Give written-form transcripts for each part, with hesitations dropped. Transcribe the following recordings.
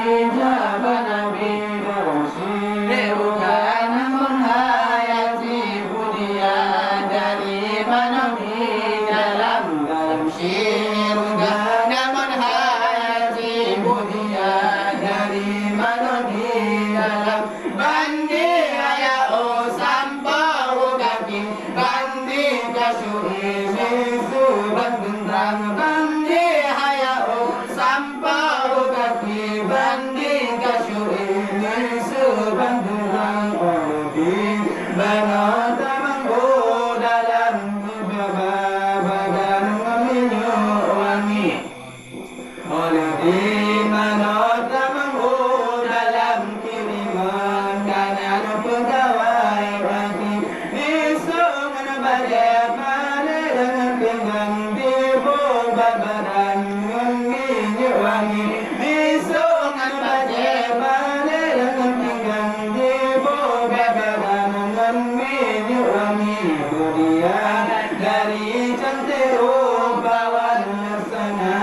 ijabah Nabi Derukan menghayati budia dari manomi dalam Sirukan menghayati budia dari manomi dalam Bandi ayao sampau kaki Bandi kasui misu bandang Bandi ayao sampau kaki Bandi kasui misu bandang Obi banota manggo dalam bagan meminyu wangi Oleh di manota manggo dalam kiriman kanan pegawai bagi disungan badai pada dengan pinggang di bawah badan minyak wangi disungan badai pada dengan pinggang di bawah badan minyak wangi kemudian dari cantik rupawan laksana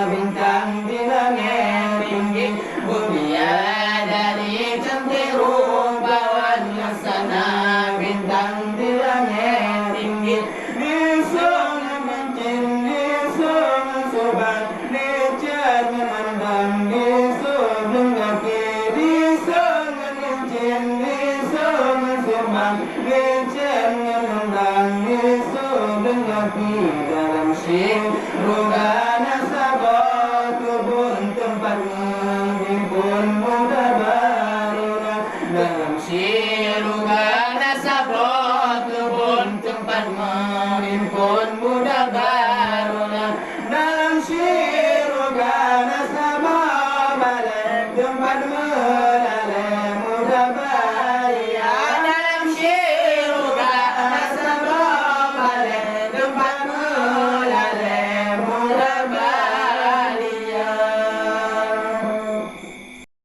bintang di langit tinggi kemudian dari cantik rupawan laksana bintang di langit tinggi disana mencin disana sobat dicat memandang disana kaki disana mencin disana sobat dicat memandang disana kaki dalam Rugana sabot kebun tempat menghimpun muda baruna dalam Rugana sabot kebun tempat menghimpun